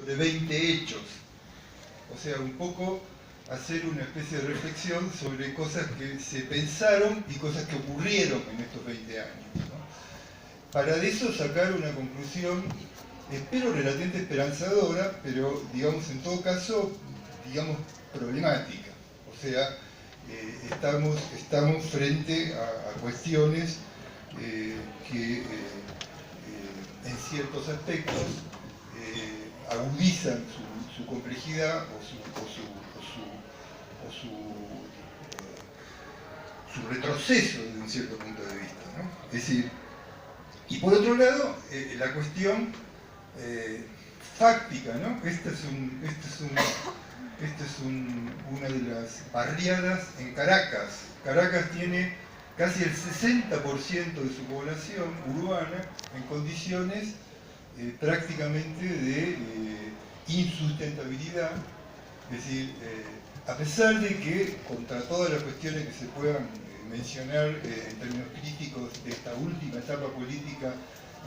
de 20 hechos. O sea, un poco hacer una especie de reflexión sobre cosas que se pensaron y cosas que ocurrieron en estos 20 años, ¿no? Para de eso sacar una conclusión, espero relativamente esperanzadora, pero digamos en todo caso, digamos problemática. O sea, estamos frente a cuestiones que en ciertos aspectos agudizan su complejidad o su retroceso desde un cierto punto de vista, ¿no? Es decir, y por otro lado, la cuestión fáctica, ¿no? Esta es una de las barriadas en Caracas. Caracas tiene casi el 60% de su población urbana en condiciones prácticamente de insustentabilidad. Es decir, a pesar de que, contra todas las cuestiones que se puedan mencionar en términos críticos de esta última etapa política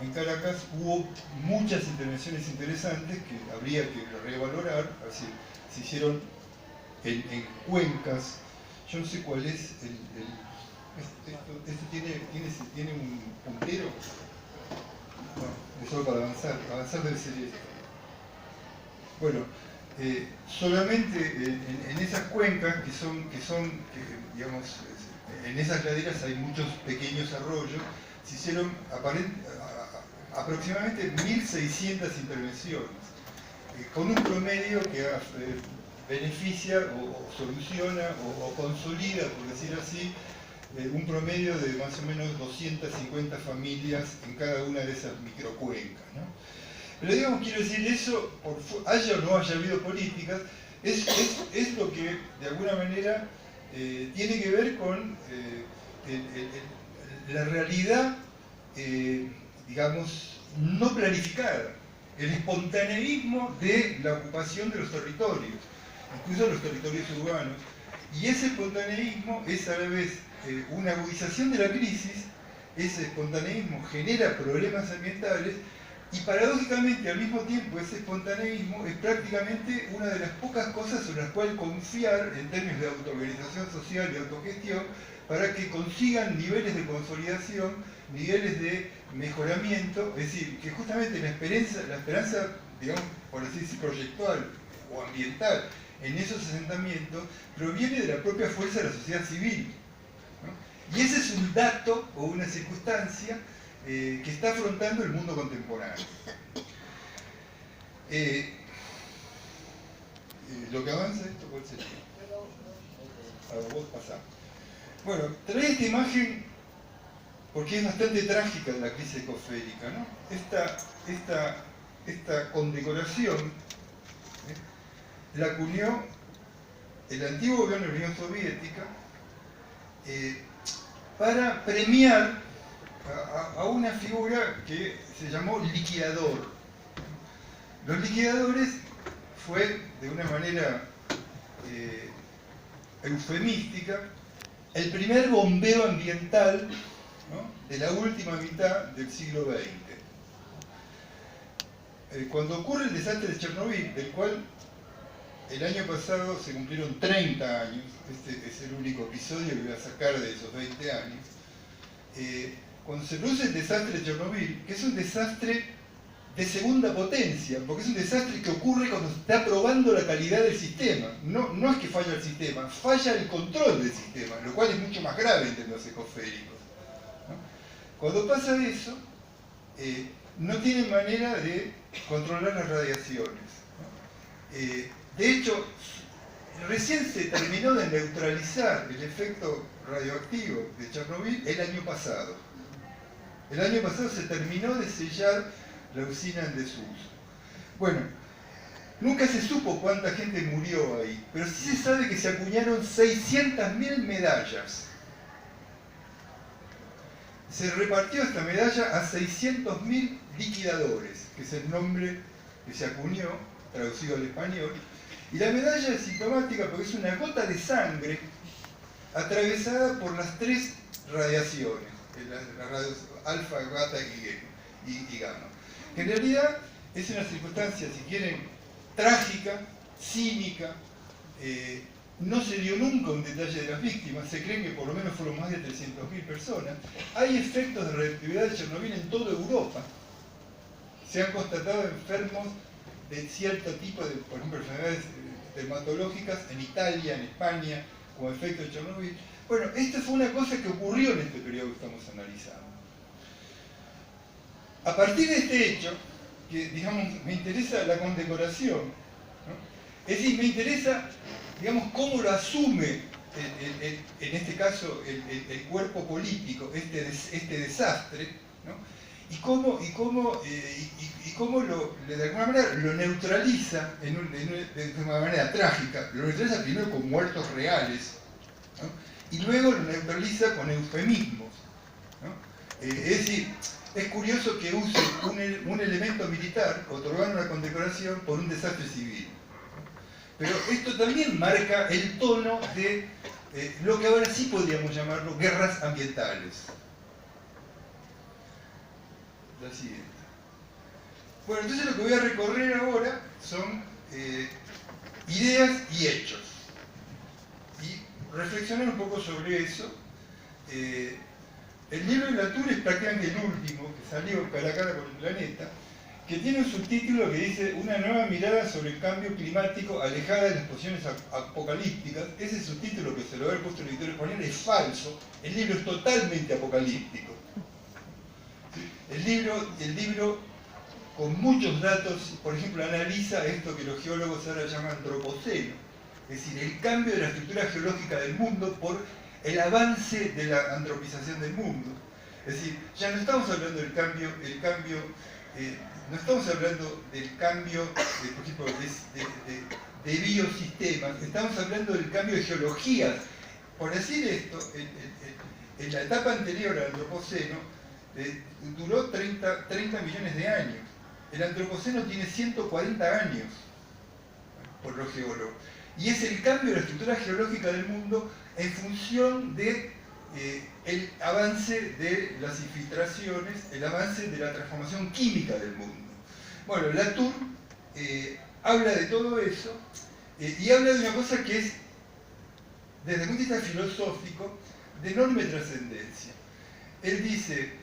en Caracas, hubo muchas intervenciones interesantes que habría que revalorar. Así, se hicieron en cuencas. Yo no sé cuál es esto tiene un puntero. No, es solo para avanzar debe ser esto. Bueno, solamente en esas cuencas digamos, en esas laderas hay muchos pequeños arroyos, se hicieron aproximadamente 1.600 intervenciones, con un promedio que beneficia o soluciona o consolida, por decir así, un promedio de más o menos 250 familias en cada una de esas microcuencas, ¿no? Pero digamos, quiero decir, eso, haya o no haya habido políticas, es lo que de alguna manera tiene que ver con la realidad, digamos, no planificada, el espontaneísmo de la ocupación de los territorios, incluso los territorios urbanos. Y ese espontaneísmo es a la vez una agudización de la crisis. Ese espontaneísmo genera problemas ambientales y paradójicamente al mismo tiempo ese espontaneísmo es prácticamente una de las pocas cosas sobre las cuales confiar en términos de autoorganización social y autogestión para que consigan niveles de consolidación, niveles de mejoramiento. Es decir, que justamente la esperanza, digamos, por así decir, proyectual o ambiental en esos asentamientos proviene de la propia fuerza de la sociedad civil, ¿no? Y ese es un dato o una circunstancia que está afrontando el mundo contemporáneo. Lo que avanza esto, ¿cuál sería? A vos pasá. Bueno, trae esta imagen porque es bastante trágica la crisis ecosférica, ¿no? Esta condecoración la acuñó el antiguo gobierno de la Unión Soviética para premiar a una figura que se llamó liquidador. Los liquidadores fue, de una manera eufemística, el primer bombeo ambiental, ¿no?, de la última mitad del siglo XX. Cuando ocurre el desastre de Chernobyl, del cual el año pasado se cumplieron 30 años, este es el único episodio que voy a sacar de esos 20 años, cuando se produce el desastre de Chernobyl, que es un desastre de segunda potencia, porque es un desastre que ocurre cuando se está probando la calidad del sistema. No es que falla el sistema, falla el control del sistema, lo cual es mucho más grave en términos ecosféricos, ¿no? Cuando pasa eso, no tienen manera de controlar las radiaciones, ¿no? De hecho, recién se terminó de neutralizar el efecto radioactivo de Chernobyl el año pasado. El año pasado se terminó de sellar la usina en desuso. Bueno, nunca se supo cuánta gente murió ahí, pero sí se sabe que se acuñaron 600.000 medallas. Se repartió esta medalla a 600.000 liquidadores, que es el nombre que se acuñó, traducido al español. Y la medalla es sintomática porque es una gota de sangre atravesada por las tres radiaciones, las radios alfa, beta y gamma. Que en realidad es una circunstancia, si quieren, trágica, cínica. No se dio nunca un detalle de las víctimas, se cree que por lo menos fueron más de 300.000 personas. Hay efectos de radioactividad de Chernobyl en toda Europa. Se han constatado enfermos de cierto tipo de, por ejemplo, enfermedades dermatológicas en Italia, en España, como efecto de Chernobyl. Bueno, esta fue una cosa que ocurrió en este periodo que estamos analizando. A partir de este hecho, que digamos, me interesa la condecoración, ¿no? Es decir, me interesa, digamos, cómo lo asume, en este caso, el cuerpo político, este desastre, ¿no? Y cómo de alguna manera lo neutraliza de una manera trágica. Lo neutraliza primero con muertos reales, ¿no? Y luego lo neutraliza con eufemismos, ¿no? Es decir, es curioso que use un elemento militar, otorgando una condecoración por un desastre civil. Pero esto también marca el tono de lo que ahora sí podríamos llamarlo guerras ambientales. La siguiente. Bueno, entonces lo que voy a recorrer ahora son ideas y hechos. Y reflexionar un poco sobre eso. El libro de Latour es prácticamente el último que salió cara a cara con el planeta, que tiene un subtítulo que dice "Una nueva mirada sobre el cambio climático alejada de las posiciones apocalípticas". Ese subtítulo, que se lo había puesto el editor español, es falso. El libro es totalmente apocalíptico. El libro, con muchos datos, por ejemplo, analiza esto que los geólogos ahora llaman antropoceno, es decir, el cambio de la estructura geológica del mundo por el avance de la antropización del mundo. Es decir, ya no estamos hablando del cambio, no estamos hablando del cambio, por ejemplo, de biosistemas, estamos hablando del cambio de geologías. Por decir esto, en la etapa anterior al antropoceno, duró 30 millones de años. El antropoceno tiene 140 años, por los geólogos. Y es el cambio de la estructura geológica del mundo en función de el avance de las infiltraciones, el avance de la transformación química del mundo. Bueno, Latour habla de todo eso y habla de una cosa que es, desde el punto de vista filosófico, de enorme trascendencia. Él dice,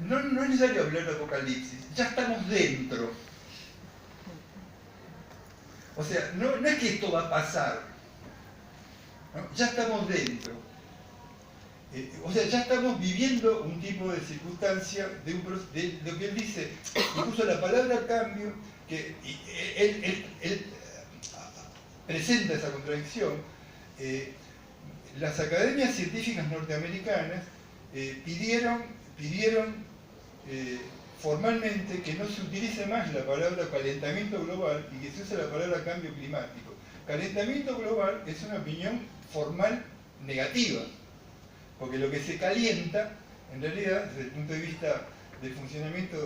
no es necesario hablar de apocalipsis, ya estamos dentro. O sea, no es que esto va a pasar, ¿no? Ya estamos dentro. O sea, ya estamos viviendo un tipo de circunstancia, de lo que él dice, incluso la palabra cambio, que él presenta esa contradicción. Las academias científicas norteamericanas pidieron formalmente que no se utilice más la palabra calentamiento global y que se use la palabra cambio climático. Calentamiento global es una opinión formal negativa, porque lo que se calienta, en realidad, desde el punto de vista del funcionamiento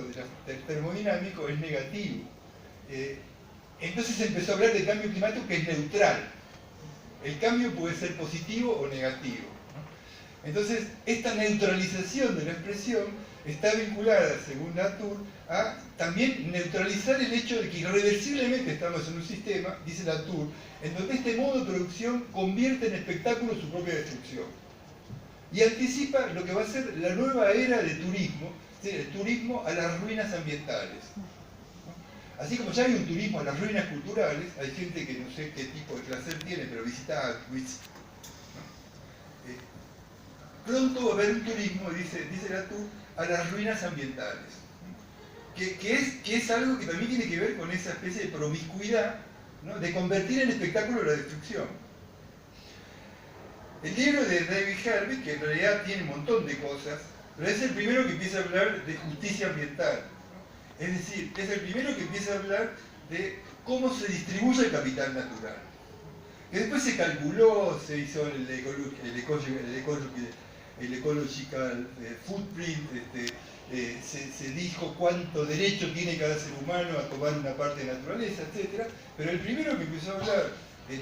del termodinámico, es negativo. Entonces se empezó a hablar de cambio climático, que es neutral. El cambio puede ser positivo o negativo, ¿no? Entonces, esta neutralización de la expresión está vinculada, según Latour, a también neutralizar el hecho de que irreversiblemente estamos en un sistema, dice Latour, en donde este modo de producción convierte en espectáculo su propia destrucción. Y anticipa lo que va a ser la nueva era de turismo, el turismo a las ruinas ambientales. Así como ya hay un turismo a las ruinas culturales, hay gente que no sé qué tipo de placer tiene, pero visita Auschwitz, ¿no? Pronto va a haber un turismo, dice Latour, a las ruinas ambientales, que es algo que también tiene que ver con esa especie de promiscuidad, ¿no? De convertir en espectáculo la destrucción. El libro de David Harvey, que en realidad tiene un montón de cosas, pero es el primero que empieza a hablar de justicia ambiental, ¿no? Es decir, es el primero que empieza a hablar de cómo se distribuye el capital natural. Que después se calculó, se hizo el ecological footprint, se dijo cuánto derecho tiene cada ser humano a tomar una parte de naturaleza, etc. Pero el primero que empezó a hablar de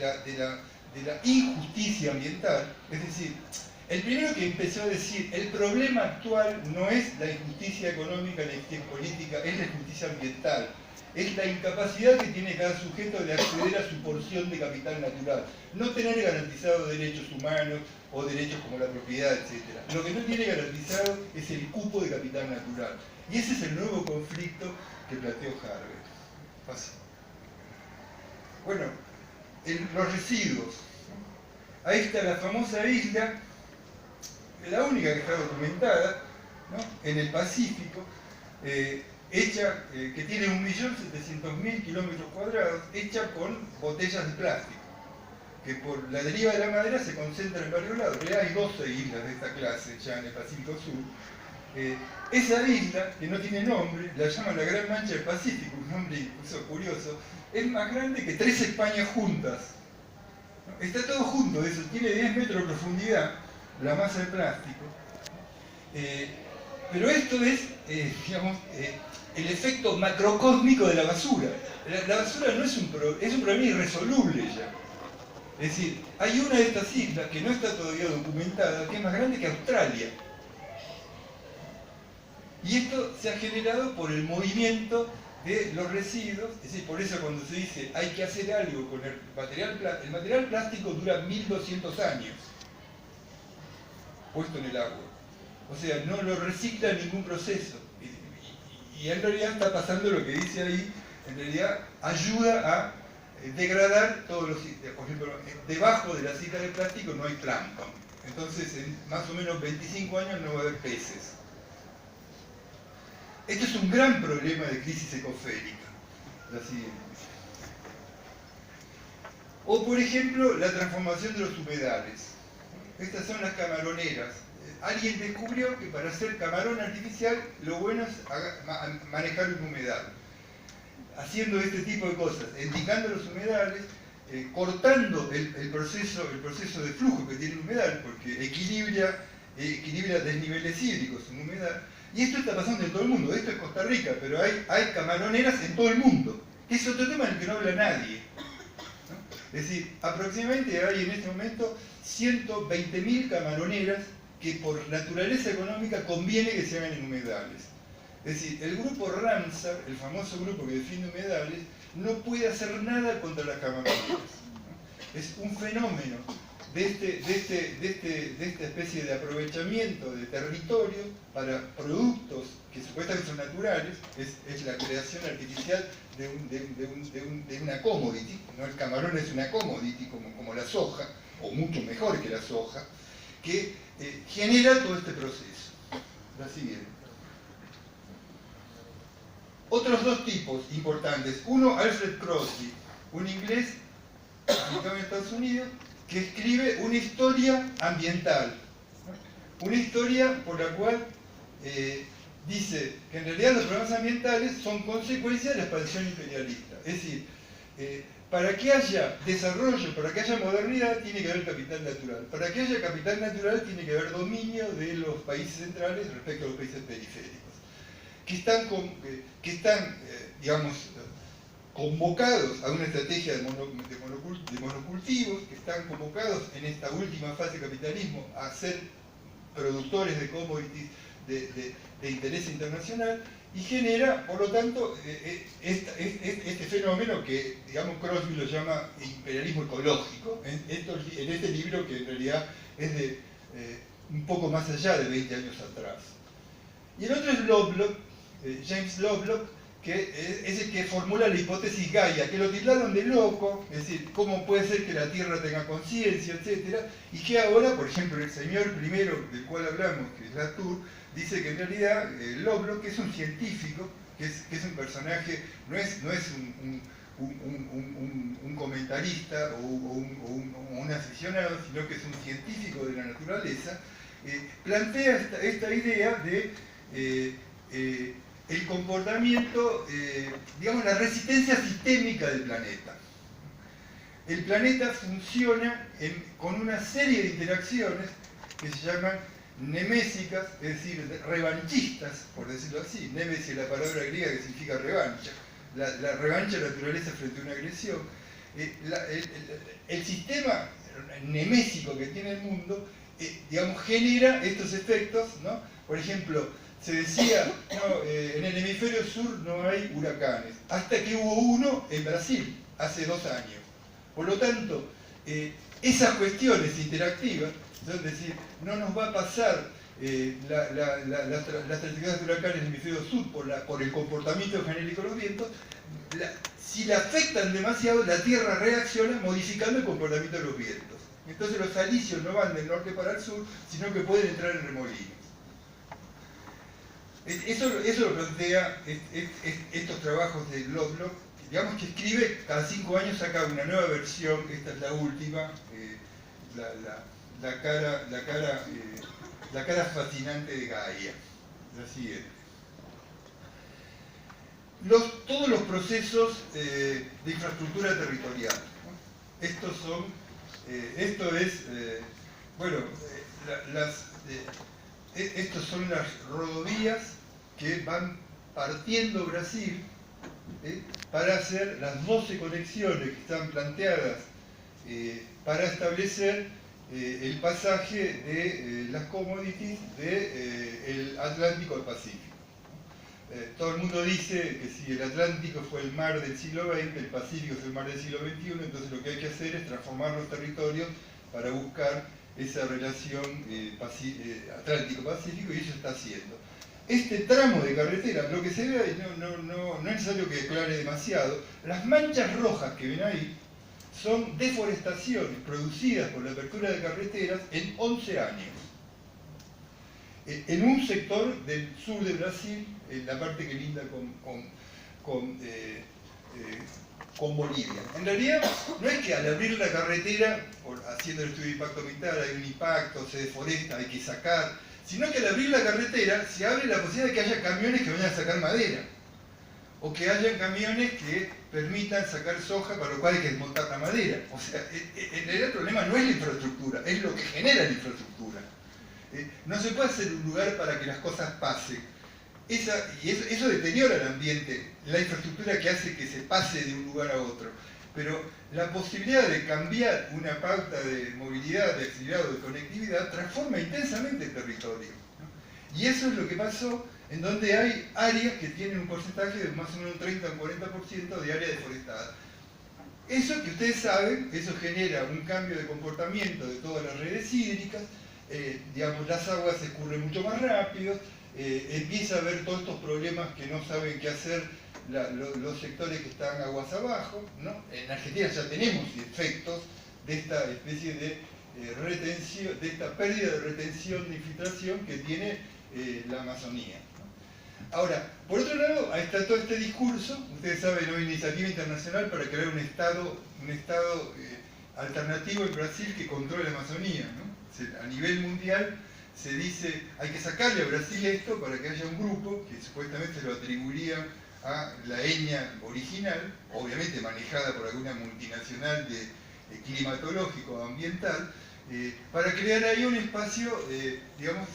la injusticia ambiental, es decir, el primero que empezó a decir el problema actual no es la injusticia económica, la injusticia política, es la injusticia ambiental. es la incapacidad que tiene cada sujeto de acceder a su porción de capital natural. No tener garantizados derechos humanos o derechos como la propiedad, etc. Lo que no tiene garantizado es el cupo de capital natural. Y ese es el nuevo conflicto que planteó Harvey. Así. Bueno, los residuos. Ahí está la famosa isla, la única que está documentada, ¿no?, en el Pacífico, hecha, que tiene 1.700.000 kilómetros cuadrados, hecha con botellas de plástico, que por la deriva de la madera se concentra en varios lados. Hay 12 islas de esta clase ya en el Pacífico Sur. Esa isla, que no tiene nombre, la llaman la Gran Mancha del Pacífico, un nombre incluso curioso, es más grande que 3 Españas juntas. Está todo junto, eso, tiene 10 metros de profundidad, la masa de plástico. Pero esto es, digamos, el efecto macrocósmico de la basura. La basura no es un problema irresoluble ya. Es decir, hay una de estas islas que no está todavía documentada, que es más grande que Australia. Y esto se ha generado por el movimiento de los residuos, es decir, por eso cuando se dice hay que hacer algo con el material plástico dura 1200 años puesto en el agua. O sea, no lo recicla en ningún proceso. Y en realidad está pasando lo que dice ahí, en realidad ayuda a degradar todos los... Por ejemplo, debajo de la cinta de plástico no hay plancton. Entonces, en más o menos 25 años no va a haber peces. Esto es un gran problema de crisis ecosférica. La siguiente. O, por ejemplo, la transformación de los humedales. Estas son las camaroneras. Alguien descubrió que para hacer camarón artificial lo bueno es manejar un humedal. Haciendo este tipo de cosas, indicando los humedales, cortando el proceso de flujo que tiene el humedal, porque equilibra desniveles hídricos en humedal. Y esto está pasando en todo el mundo. Esto es Costa Rica, pero hay camaroneras en todo el mundo. Que es otro tema del que no habla nadie, ¿no? Es decir, aproximadamente hay en este momento 120.000 camaroneras que por naturaleza económica conviene que se hagan en humedales. Es decir, el grupo Ramsar, el famoso grupo que defiende humedales, no puede hacer nada contra las camaroneras, ¿no? Es un fenómeno de esta especie de aprovechamiento de territorio para productos que supuestamente son naturales, es la creación artificial de una commodity, ¿no? El camarón es una commodity como la soja, o mucho mejor que la soja, que genera todo este proceso. La siguiente. Otros dos tipos importantes. Uno, Alfred Crosby, un inglés radicado en Estados Unidos, que escribe una historia ambiental. Una historia por la cual dice que en realidad los problemas ambientales son consecuencia de la expansión imperialista. Es decir, para que haya desarrollo, para que haya modernidad, tiene que haber capital natural. Para que haya capital natural, tiene que haber dominio de los países centrales respecto a los países periféricos, que están digamos, convocados a una estrategia de monocultivos, que están convocados en esta última fase del capitalismo a ser productores de commodities de interés internacional, y genera, por lo tanto, este fenómeno que, digamos, Crosby lo llama imperialismo ecológico, en este libro que en realidad es de un poco más allá de 20 años atrás. Y el otro es Lovelock, James Lovelock, que es el que formula la hipótesis Gaia, que lo tildaron de loco, es decir, cómo puede ser que la Tierra tenga conciencia, etc. Y que ahora, por ejemplo, el señor primero del cual hablamos, que es Latour, dice que en realidad Lovelock es un científico, que es un personaje, no es un comentarista o un aficionado, sino que es un científico de la naturaleza, plantea esta idea de el comportamiento, digamos, la resistencia sistémica del planeta. El planeta funciona con una serie de interacciones que se llaman nemésicas, es decir, revanchistas, por decirlo así. Némesis es la palabra griega que significa revancha. La revancha de la naturaleza frente a una agresión. El sistema nemésico que tiene el mundo, digamos, genera estos efectos, ¿no? Por ejemplo, se decía, no, en el hemisferio sur no hay huracanes, hasta que hubo uno en Brasil, hace 2 años. Por lo tanto, esas cuestiones interactivas, es decir, no nos va a pasar las trayectorias de huracanes en el hemisferio sur por el comportamiento genérico de los vientos, si la afectan demasiado, la Tierra reacciona modificando el comportamiento de los vientos. Entonces los alisios no van del norte para el sur, sino que pueden entrar en remolinos. Eso lo plantea estos trabajos de Lovelock, digamos que escribe, cada 5 años saca una nueva versión, esta es la última, la cara fascinante de Gaia, la siguiente. Todos los procesos de infraestructura territorial, ¿no? Estos son las rodovías que van partiendo Brasil para hacer las 12 conexiones que están planteadas para establecer el pasaje de las commodities del Atlántico al Pacífico. Todo el mundo dice que si el Atlántico fue el mar del siglo XX, el Pacífico es el mar del siglo XXI, entonces lo que hay que hacer es transformar los territorios para buscar esa relación Atlántico-Pacífico, y eso está haciendo. Este tramo de carretera, lo que se ve, no es necesario que declare demasiado, las manchas rojas que ven ahí son deforestaciones producidas por la apertura de carreteras en 11 años. En un sector del sur de Brasil, en la parte que linda con Bolivia. En realidad, no es que al abrir la carretera, haciendo el estudio de impacto ambiental, hay un impacto, se deforesta, hay que sacar, sino que al abrir la carretera se abre la posibilidad de que haya camiones que vayan a sacar madera, o que haya camiones que permitan sacar soja, para lo cual hay que desmontar la madera. O sea, en realidad el problema no es la infraestructura, es lo que genera la infraestructura. No se puede hacer un lugar para que las cosas pasen. Eso deteriora el ambiente, la infraestructura que hace que se pase de un lugar a otro. Pero la posibilidad de cambiar una pauta de movilidad, de accesibilidad o de conectividad transforma intensamente el territorio, ¿no? Y eso es lo que pasó en donde hay áreas que tienen un porcentaje de más o menos un 30 o 40% de área deforestada. Eso que ustedes saben, eso genera un cambio de comportamiento de todas las redes hídricas, digamos, las aguas se escurren mucho más rápido, empieza a haber todos estos problemas que no saben qué hacer los sectores que están aguas abajo, ¿no? En Argentina ya tenemos efectos de esta especie de retención, de esta pérdida de retención de infiltración que tiene la Amazonía, ¿no? Ahora, por otro lado, ahí está todo este discurso. Ustedes saben, hay una iniciativa internacional para crear un estado alternativo en Brasil que controle la Amazonía, ¿no? A nivel mundial se dice, hay que sacarle a Brasil esto para que haya un grupo que supuestamente se lo atribuiría a la etnia original, obviamente manejada por alguna multinacional de climatológico o ambiental, para crear ahí un espacio, digamos,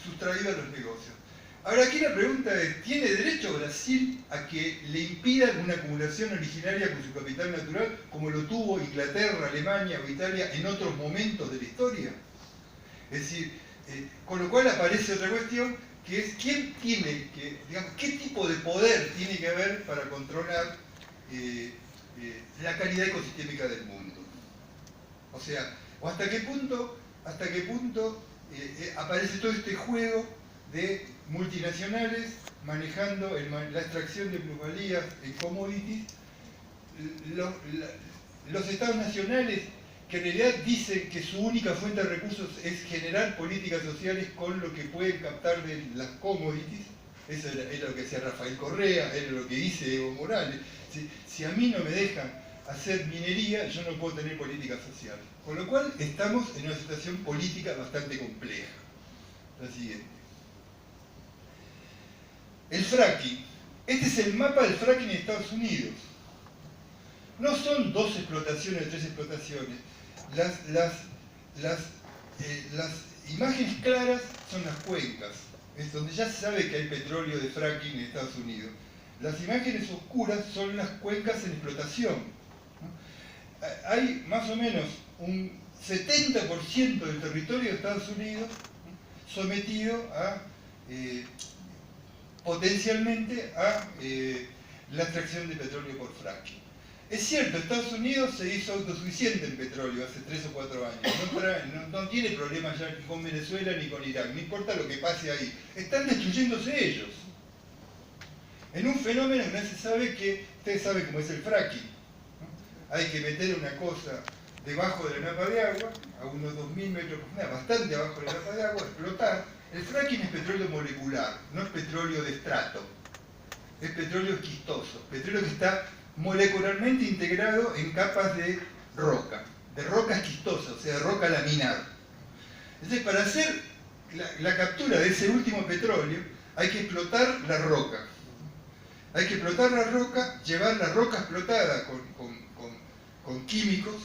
sustraído a los negocios. Ahora aquí la pregunta es, ¿tiene derecho Brasil a que le impidan una acumulación originaria con su capital natural como lo tuvo Inglaterra, Alemania o Italia en otros momentos de la historia? Es decir, con lo cual aparece otra cuestión, que es quién tiene que, digamos, qué tipo de poder tiene que haber para controlar la calidad ecosistémica del mundo. O sea, o hasta qué punto aparece todo este juego de multinacionales manejando la extracción de plusvalías en commodities, los estados nacionales que en realidad dicen que su única fuente de recursos es generar políticas sociales con lo que pueden captar de las commodities. Eso era lo que decía Rafael Correa, era lo que dice Evo Morales. Si a mí no me dejan hacer minería, yo no puedo tener política social. Con lo cual estamos en una situación política bastante compleja. La siguiente. El fracking. Este es el mapa del fracking en Estados Unidos. No son 2 explotaciones, 3 explotaciones. Las imágenes claras son las cuencas, es donde ya se sabe que hay petróleo de fracking en Estados Unidos. Las imágenes oscuras son las cuencas en explotación, ¿no? Hay más o menos un 70% del territorio de Estados Unidos, ¿no?, sometido a potencialmente a la extracción de petróleo por fracking. Es cierto, Estados Unidos se hizo autosuficiente en petróleo hace 3 o 4 años. No tiene problemas ya ni con Venezuela ni con Irak, no importa lo que pase ahí. Están destruyéndose ellos. En un fenómeno que no se sabe que, ustedes saben cómo es el fracking, ¿no? Hay que meter una cosa debajo de la napa de agua, a unos 2000 metros de profundidad, bastante abajo de la napa de agua, explotar. El fracking es petróleo molecular, no es petróleo de estrato. Es petróleo esquistoso, petróleo que está molecularmente integrado en capas de roca esquistosa, o sea, de roca laminar. Entonces, para hacer la captura de ese último petróleo, hay que explotar la roca. Hay que explotar la roca, llevar la roca explotada con químicos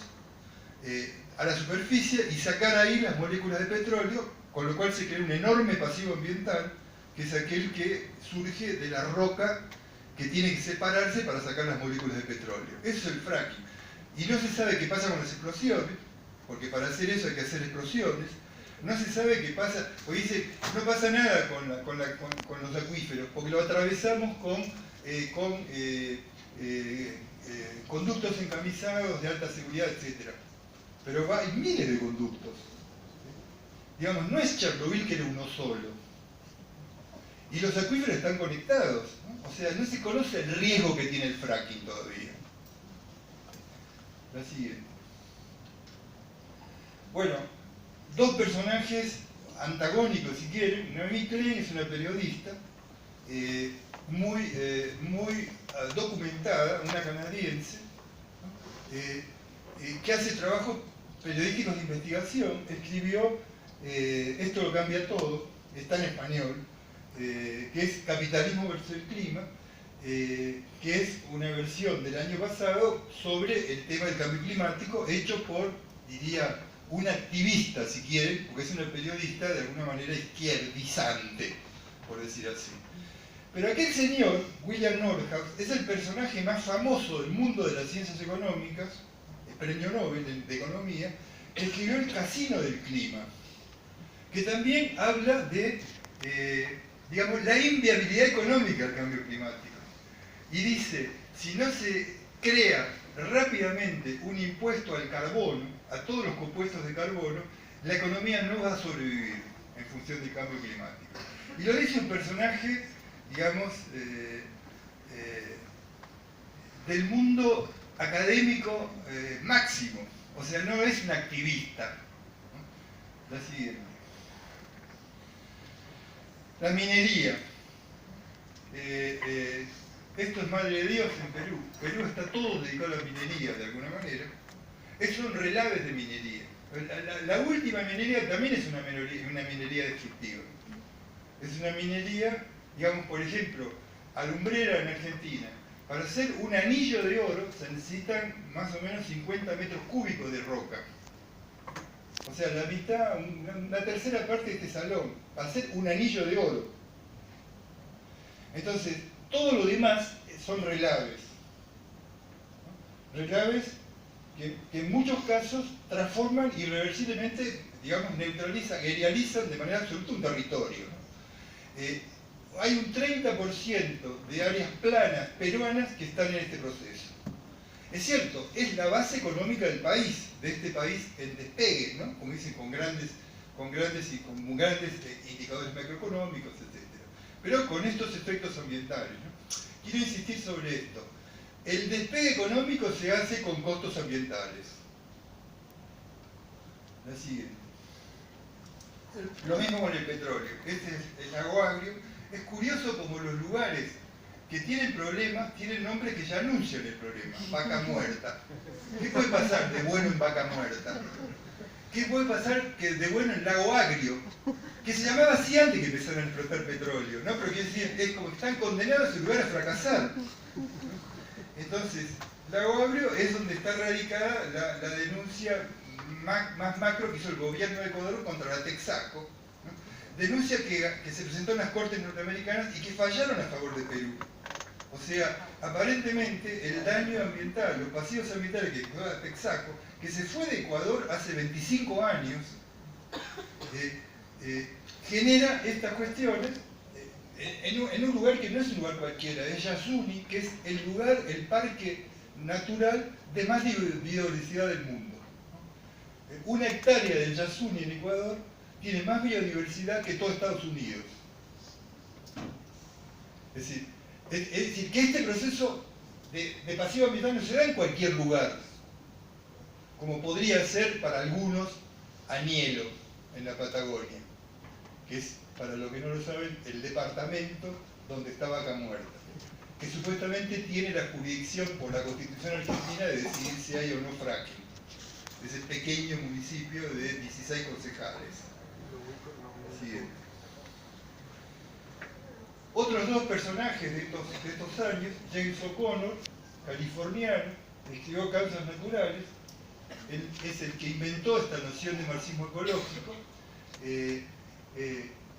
a la superficie y sacar ahí las moléculas de petróleo, con lo cual se crea un enorme pasivo ambiental, que es aquel que surge de la roca que tiene que separarse para sacar las moléculas de petróleo. Eso es el fracking. Y no se sabe qué pasa con las explosiones, porque para hacer eso hay que hacer explosiones. No se sabe qué pasa, porque dice, no pasa nada con los acuíferos, porque lo atravesamos con conductos encamisados de alta seguridad, etc. Pero hay miles de conductos. Digamos, no es Chernobyl que era uno solo. Y los acuíferos están conectados, ¿no? O sea, no se conoce el riesgo que tiene el fracking todavía. La siguiente. Bueno, dos personajes antagónicos, si quieren. Naomi Klein es una periodista muy documentada, una canadiense, ¿no? Que hace trabajos periodísticos de investigación. Escribió Esto lo cambia todo, está en español, que es Capitalismo versus el clima, que es una versión del año pasado sobre el tema del cambio climático, hecho por, diría, una activista, si quieren, porque es una periodista de alguna manera izquierdizante, por decir así. Pero aquel señor, William Nordhaus, es el personaje más famoso del mundo de las ciencias económicas, el premio Nobel de Economía, que escribió El Casino del Clima, que también habla de, digamos, la inviabilidad económica del cambio climático. Y dice, si no se crea rápidamente un impuesto al carbono, a todos los compuestos de carbono, la economía no va a sobrevivir en función del cambio climático. Y lo dice un personaje, digamos, del mundo académico máximo, o sea, no es un activista. La siguiente. La minería. Esto es madre de Dios en Perú. Perú está todo dedicado a la minería, de alguna manera. Son relaves de minería. La última minería también es una minería destructiva. Es una minería, digamos, por ejemplo, alumbrera en Argentina. Para hacer un anillo de oro se necesitan más o menos 50 metros cúbicos de roca. O sea, la mitad, una tercera parte de este salón, para hacer un anillo de oro. Entonces, todo lo demás son relaves. Relaves que en muchos casos transforman irreversiblemente, digamos, neutralizan, aerializan de manera absoluta un territorio. Hay un 30% de áreas planas peruanas que están en este proceso. Es cierto, es la base económica del país, de este país en despegue, ¿no? Como dicen, con grandes indicadores macroeconómicos, etc. Pero con estos efectos ambientales, ¿no? Quiero insistir sobre esto. El despegue económico se hace con costos ambientales. La siguiente. Lo mismo con el petróleo. Este es el lago Agrio. Es curioso como los lugares que tienen problemas tienen nombres que ya anuncian el problema. Vaca muerta. ¿Qué puede pasar de bueno en Vaca Muerta? ¿Qué puede pasar de bueno en Lago Agrio? Que se llamaba así antes que empezaron a explotar petróleo, ¿no? Pero quiere decir, es como que están condenados a su lugar a fracasar. Entonces, Lago Agrio es donde está radicada la denuncia más macro que hizo el gobierno de Ecuador contra la Texaco, ¿no? Denuncia que se presentó en las cortes norteamericanas y que fallaron a favor de Perú. O sea, aparentemente el daño ambiental, los pasivos ambientales que causó la Texaco, que se fue de Ecuador hace 25 años, genera estas cuestiones en un lugar que no es un lugar cualquiera, es Yasuni, que es el lugar, el parque natural de más biodiversidad del mundo. Una hectárea del Yasuni en Ecuador tiene más biodiversidad que todo Estados Unidos. Es decir, que este proceso de pasivo ambiental no se da en cualquier lugar, como podría ser para algunos Anielo, en la Patagonia, que es, para los que no lo saben, el departamento donde está Vaca Muerta, que supuestamente tiene la jurisdicción por la Constitución argentina de decidir si hay o no fracking. Es el pequeño municipio de 16 concejales. Siguiente. Otros dos personajes de estos años, James O'Connor, californiano, escribió Causas Naturales. Él es el que inventó esta noción de marxismo ecológico,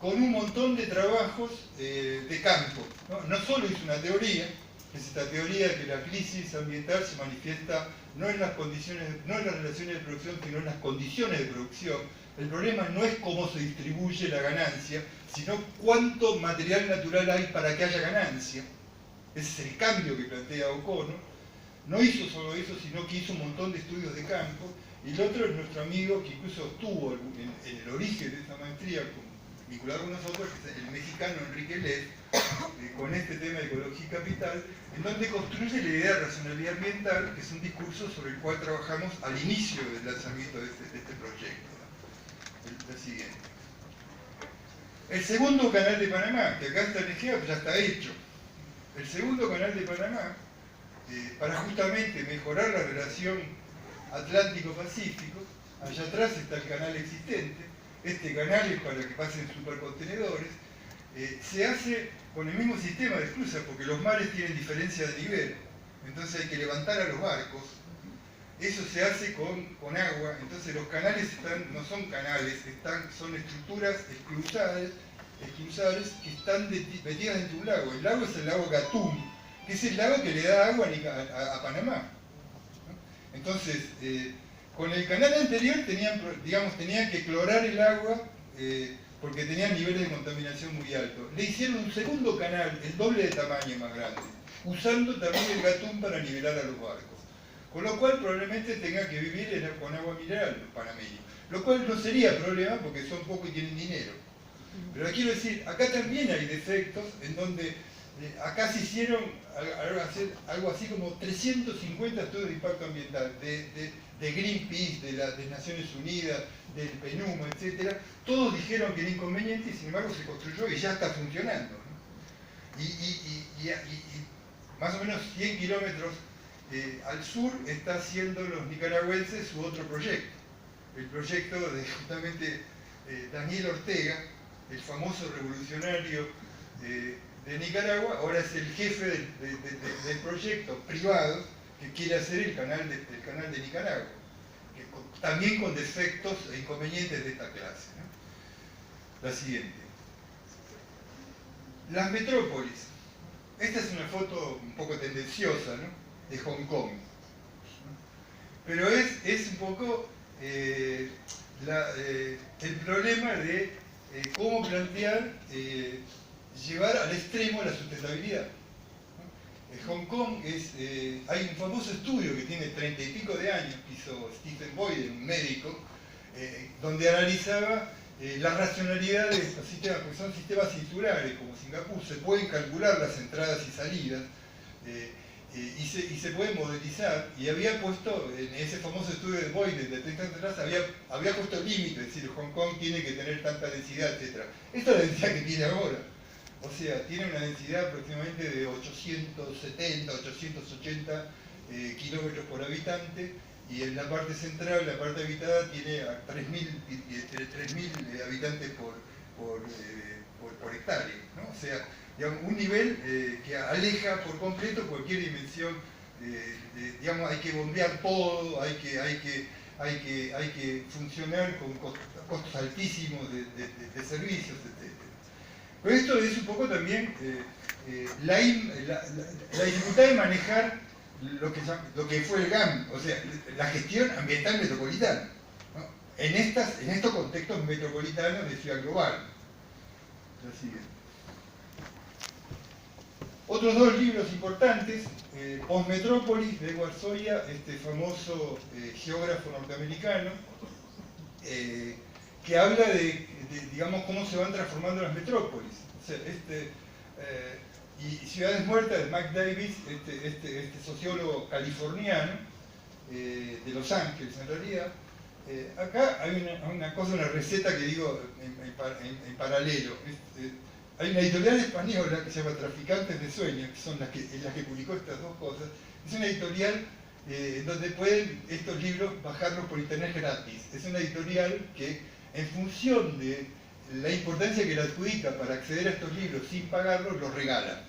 con un montón de trabajos de campo. No solo hizo una teoría, que es esta teoría de que la crisis ambiental se manifiesta no en las condiciones, no en las relaciones de producción, sino en las condiciones de producción. El problema no es cómo se distribuye la ganancia, sino cuánto material natural hay para que haya ganancia. Ese es el cambio que plantea O'Connor. No hizo solo eso, sino que hizo un montón de estudios de campo. Y el otro es nuestro amigo que incluso estuvo en el origen de esta maestría, vinculado con nosotros, que es el mexicano Enrique Leff, con este tema de ecología y capital, en donde construye la idea de racionalidad ambiental, que es un discurso sobre el cual trabajamos al inicio del lanzamiento de este proyecto. El siguiente. El segundo canal de Panamá, que acá está en Egea, ya está hecho. El segundo canal de Panamá, para justamente mejorar la relación Atlántico-Pacífico, allá atrás está el canal existente, este canal es para que pasen supercontenedores, se hace con el mismo sistema de esclusas, porque los mares tienen diferencia de nivel, entonces hay que levantar a los barcos, eso se hace con agua, entonces los canales no son canales, son estructuras exclusables que están metidas dentro de un lago. El lago es el lago Gatún, que es el lago que le da agua a Panamá. Entonces, con el canal anterior tenían que clorar el agua porque tenían niveles de contaminación muy altos. Le hicieron un segundo canal, el doble de tamaño más grande, usando también el Gatún para nivelar a los barcos. Con lo cual probablemente tenga que vivir con agua mineral los panameños. Lo cual no sería problema porque son pocos y tienen dinero. Pero quiero decir, acá también hay defectos en donde acá se hicieron algo así como 350 estudios de impacto ambiental de Greenpeace, de las Naciones Unidas, del PNUMO, etc. Todos dijeron que era inconveniente y sin embargo se construyó y ya está funcionando, ¿no? Y más o menos 100 kilómetros al sur está haciendo los nicaragüenses su otro proyecto. El proyecto de justamente Daniel Ortega, el famoso revolucionario de Nicaragua, ahora es el jefe del proyecto privado que quiere hacer el canal de Nicaragua, también con defectos e inconvenientes de esta clase, ¿no? La siguiente. Las metrópolis. Esta es una foto un poco tendenciosa, ¿no?, de Hong Kong. Pero es un poco el problema de cómo plantear, llevar al extremo la sustentabilidad. Hong Kong hay un famoso estudio que tiene 30 y pico de años, que hizo Stephen Boyd, un médico, donde analizaba la racionalidad de estos sistemas, porque son sistemas insulares, como Singapur, se pueden calcular las entradas y salidas, y se puede modelizar, y había puesto, en ese famoso estudio de Boyd de 30 años atrás, había puesto límites, es decir, Hong Kong tiene que tener tanta densidad, etc. Esta es la densidad que tiene ahora. O sea, tiene una densidad aproximadamente de 870, 880 kilómetros por habitante, y en la parte central, la parte habitada, tiene 3.000 habitantes por hectárea, ¿no? O sea, digamos, un nivel que aleja por completo cualquier dimensión, digamos, hay que bombear todo, hay que funcionar con costos altísimos de servicios, etc. Pero esto es un poco también la dificultad de manejar lo que fue el GAM, o sea, la gestión ambiental metropolitana, ¿no?, en estos contextos metropolitanos de ciudad global. La siguiente. Otros dos libros importantes, Postmetrópolis de Edward Soya, este famoso geógrafo norteamericano, que habla digamos, cómo se van transformando las metrópolis. O sea, y Ciudades Muertas de Mac Davis, este sociólogo californiano, de Los Ángeles en realidad. Acá hay una cosa, una receta que digo en paralelo. Hay una editorial española que se llama Traficantes de Sueños, que son las que publicó estas dos cosas. Es una editorial donde pueden estos libros bajarlos por internet gratis. Es una editorial que, en función de la importancia que le adjudica para acceder a estos libros sin pagarlos, los regala.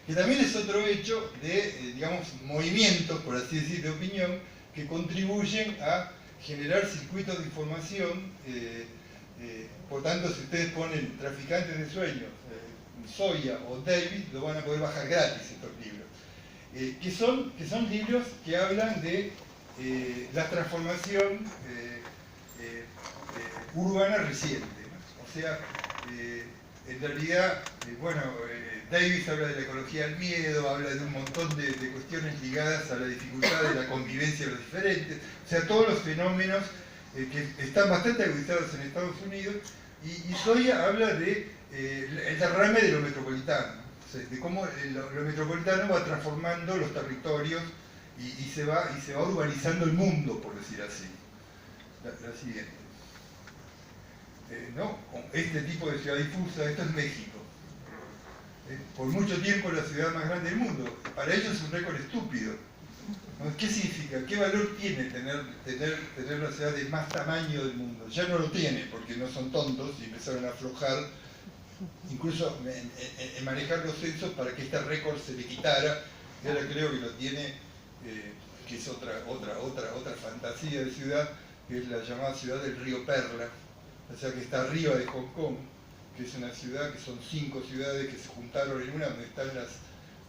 Que también es otro hecho de, digamos, movimientos, por así decir, de opinión, que contribuyen a generar circuitos de información. Por tanto, si ustedes ponen Traficantes de Sueños, Soya o Davis, lo van a poder bajar gratis estos libros. Que son libros que hablan de la transformación urbana reciente, ¿no? O sea, en realidad, Davis habla de la ecología del miedo, habla de un montón de cuestiones ligadas a la dificultad de la convivencia de los diferentes, o sea, todos los fenómenos que están bastante agudizados en Estados Unidos, y Soya habla de el derrame de lo metropolitano, o sea, de cómo lo metropolitano va transformando los territorios y se va urbanizando el mundo, por decir así. La siguiente. ¿No? Este tipo de ciudad difusa, esto es México. Por mucho tiempo la ciudad más grande del mundo. Para ellos es un récord estúpido. ¿No? ¿Qué significa? ¿Qué valor tiene tener la ciudad de más tamaño del mundo? Ya no lo tiene, porque no son tontos y empezaron a aflojar, incluso en manejar los censos para que este récord se le quitara. Y ahora creo que lo tiene, que es otra fantasía de ciudad, que es la llamada ciudad del río Perla. O sea, que está arriba de Hong Kong, que es una ciudad, que son 5 ciudades que se juntaron en una, donde están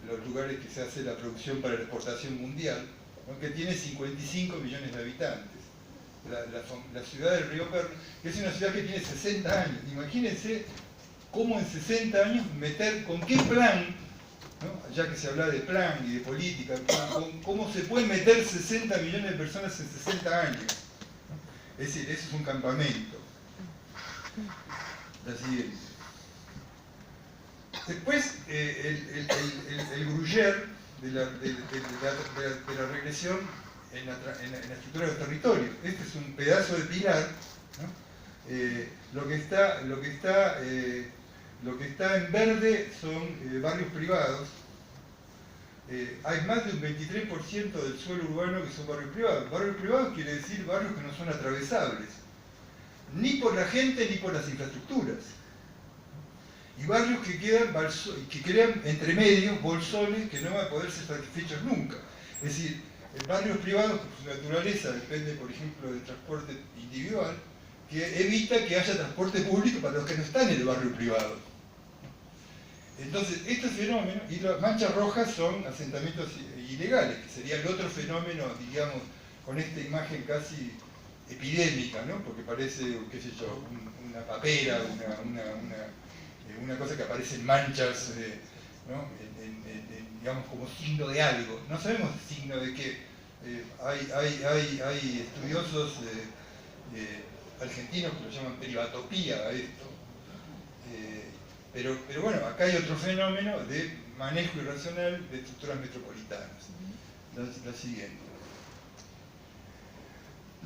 los lugares que se hace la producción para la exportación mundial, ¿no? Que tiene 55 millones de habitantes. La ciudad del río Perla, que es una ciudad que tiene 60 años. Imagínense cómo en 60 años con qué plan, ¿no? Ya que se habla de plan y de política, cómo se pueden meter 60 millones de personas en 60 años. ¿No? Es decir, eso es un campamento. La siguiente. Después, el Gruyère de la regresión en la estructura de los territorios. Este es un pedazo de pilar, ¿no? Lo que está en verde son barrios privados. Hay más de un 23% del suelo urbano que son barrios privados. Barrios privados quiere decir barrios que no son atravesables, ni por la gente ni por las infraestructuras. Y barrios que crean entre medios bolsones que no van a poder ser satisfechos nunca. Es decir, barrios privados, que por su naturaleza depende, por ejemplo, del transporte individual, que evita que haya transporte público para los que no están en el barrio privado. Entonces, estos fenómenos, y las manchas rojas son asentamientos ilegales, que sería el otro fenómeno, digamos, con esta imagen casi epidémica, ¿no? Porque parece, qué sé yo, una papera, una cosa que aparece en manchas, ¿no? Digamos, como signo de algo. No sabemos el signo de qué. Hay estudiosos argentinos que lo llaman privatopía a esto. Pero bueno, acá hay otro fenómeno de manejo irracional de estructuras metropolitanas. La siguiente.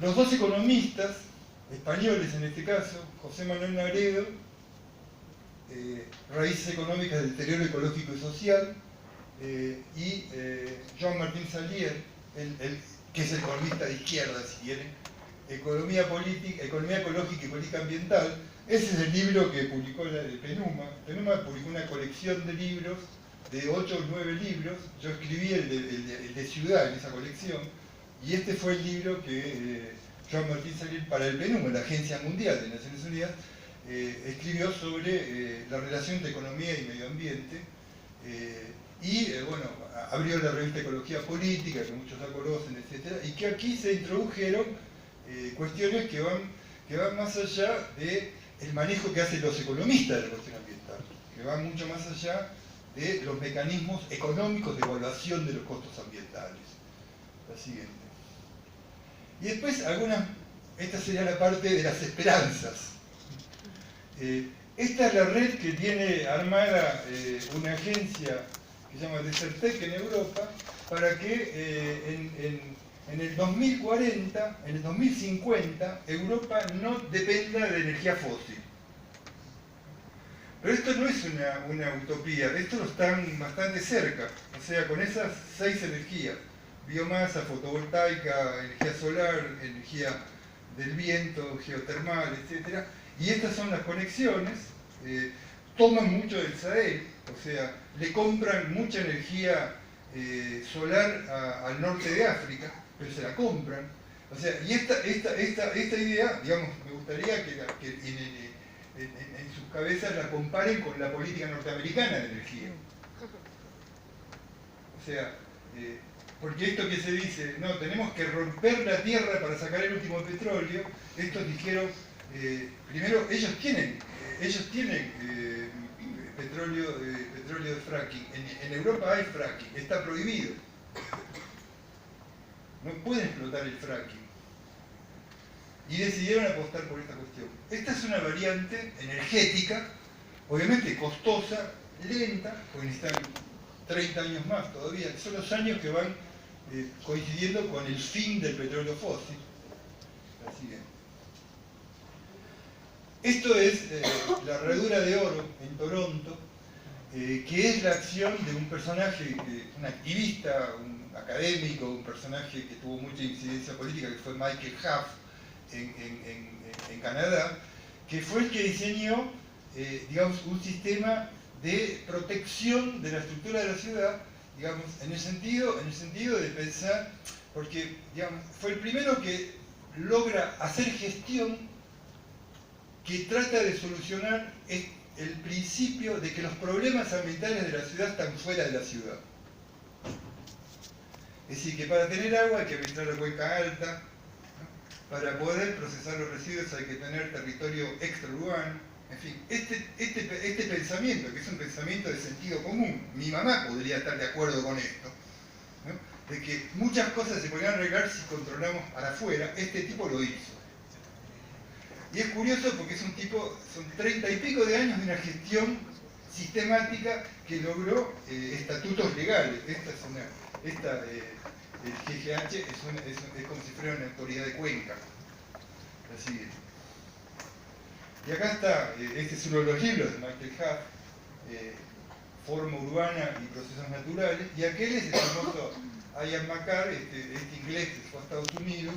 Los dos economistas, españoles en este caso, José Manuel Nagredo, Raíces económicas del deterioro ecológico y social, y Joan Martín Salier, que es el economista de izquierda, si quieren, Economía ecológica y política ambiental. Ese es el libro que publicó el PENUMA. El PENUMA publicó una colección de libros, de 8 o 9 libros. Yo escribí el de Ciudad en esa colección, y este fue el libro que Joan Martín Salier, para el PENUMA, la Agencia Mundial de Naciones Unidas, escribió sobre la relación entre economía y medio ambiente, bueno, abrió la revista Ecología Política, que muchos la conocen, etc., y que aquí se introdujeron cuestiones que van más allá del manejo que hacen los economistas de la cuestión ambiental, que van mucho más allá de los mecanismos económicos de evaluación de los costos ambientales. La siguiente. Y después esta sería la parte de las esperanzas. Esta es la red que tiene armada una agencia que se llama Desertec en Europa, para que en el 2040, en el 2050, Europa no dependa de energía fósil. Pero esto no es una utopía, esto lo están bastante cerca. O sea, con esas 6 energías, biomasa, fotovoltaica, energía solar, energía del viento, geotermal, etc. Y estas son las conexiones, toman mucho del Sahel, o sea, le compran mucha energía solar al norte de África, pero se la compran. O sea, y esta idea, digamos, me gustaría que en sus cabezas la comparen con la política norteamericana de energía. O sea, porque esto que se dice, no, tenemos que romper la tierra para sacar el último petróleo, estos dijeron, primero, ellos tienen petróleo de fracking. En Europa hay fracking, está prohibido. No pueden explotar el fracking. Y decidieron apostar por esta cuestión. Esta es una variante energética, obviamente costosa, lenta, porque necesitan 30 años más todavía. Son los años que van coincidiendo con el fin del petróleo fósil. Así que. Esto es la Herradura de Oro en Toronto, que es la acción de un personaje, un activista, un académico, un personaje que tuvo mucha incidencia política, que fue Michael Huff en Canadá, que fue el que diseñó, digamos, un sistema de protección de la estructura de la ciudad, digamos, en el sentido de pensar, porque, digamos, fue el primero que logra hacer gestión que trata de solucionar el principio de que los problemas ambientales de la ciudad están fuera de la ciudad. Es decir, que para tener agua hay que administrar la cuenca alta, ¿no? Para poder procesar los residuos hay que tener territorio extraurbano. En fin, este pensamiento, que es un pensamiento de sentido común, mi mamá podría estar de acuerdo con esto, ¿no? De que muchas cosas se podrían arreglar si controlamos para afuera, este tipo lo hizo. Y es curioso porque es un tipo, son 30 y pico de años de una gestión sistemática que logró estatutos legales. El GGH es como si fuera una autoridad de cuenca. Así es. Y acá está, este es uno de los libros de Michael Huff, Forma Urbana y Procesos Naturales, y aquel es el famoso Ian McCarr, este inglés que fue a Estados Unidos,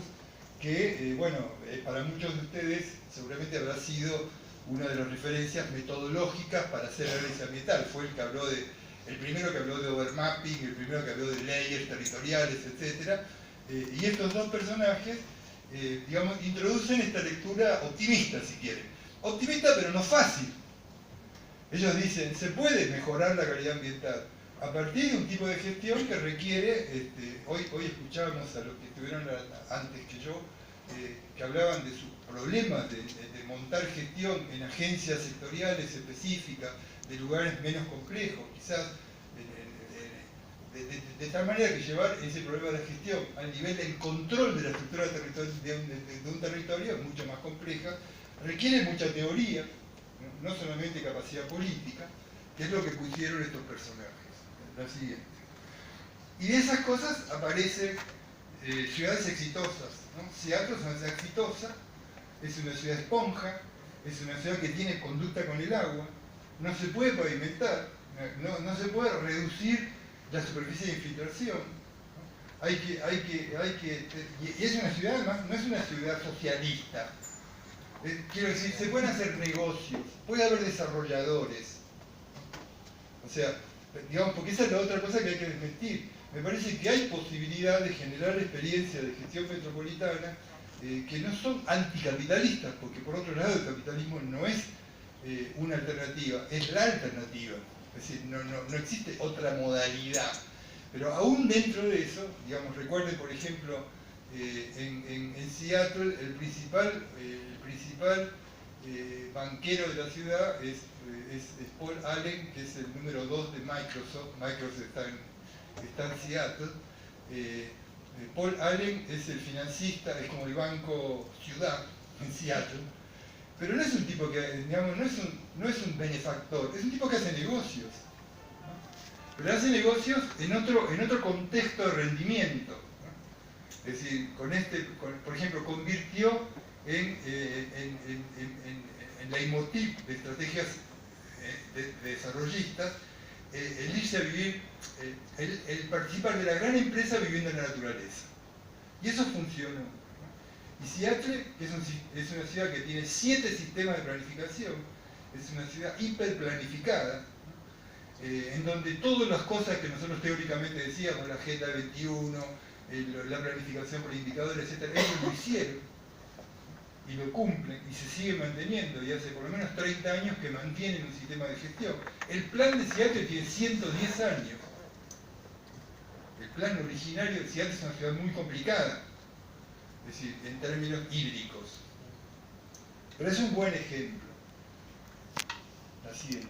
que, bueno, para muchos de ustedes seguramente habrá sido una de las referencias metodológicas para hacer análisis ambiental. Fue el primero que habló de overmapping, el primero que habló de layers territoriales, etc. Y estos dos personajes, digamos, introducen esta lectura optimista, si quieren. Optimista, pero no fácil. Ellos dicen, se puede mejorar la calidad ambiental a partir de un tipo de gestión que requiere, hoy escuchábamos a los que estuvieron antes que yo, que hablaban de sus problemas de montar gestión en agencias sectoriales específicas, de lugares menos complejos, quizás, de tal manera que llevar ese problema de gestión al nivel del control de la estructura de un territorio es mucho más compleja, requiere mucha teoría, no solamente capacidad política, que es lo que pusieron estos personajes. La siguiente. Y de esas cosas aparecen ciudades exitosas, ¿no? Seattle es una ciudad exitosa, es una ciudad esponja, es una ciudad que tiene conducta con el agua, no se puede pavimentar, no se puede reducir la superficie de infiltración, ¿no? Y es una ciudad, además, no es una ciudad socialista. Quiero decir, se pueden hacer negocios, puede haber desarrolladores, ¿no? O sea, digamos, porque esa es la otra cosa que hay que desmentir. Me parece que hay posibilidad de generar experiencias de gestión metropolitana que no son anticapitalistas, porque por otro lado el capitalismo no es una alternativa, es la alternativa. Es decir, no existe otra modalidad. Pero aún dentro de eso, digamos, recuerden por ejemplo, en Seattle el principal banquero de la ciudad es Paul Allen, que es el número 2 de Microsoft. Microsoft está en Seattle. Paul Allen es el financista, es como el Banco Ciudad en Seattle, pero no es un tipo que, digamos, no es un benefactor, es un tipo que hace negocios, ¿no? Pero hace negocios en otro contexto de rendimiento, ¿no? Es decir, por ejemplo, convirtió en leitmotiv de estrategias de desarrollistas el irse a vivir, el participar de la gran empresa viviendo en la naturaleza. Y eso funcionó, ¿no? Y Seattle, que es una ciudad que tiene 7 sistemas de planificación, es una ciudad hiperplanificada, ¿no? En donde todas las cosas que nosotros teóricamente decíamos, la Agenda 21, la planificación por indicadores, etc., ellos lo hicieron y lo cumplen y se sigue manteniendo, y hace por lo menos 30 años que mantienen un sistema de gestión. El plan de Seattle tiene 110 años. El plan originario de Seattle es una ciudad muy complicada, es decir, en términos hídricos. Pero es un buen ejemplo. La siguiente.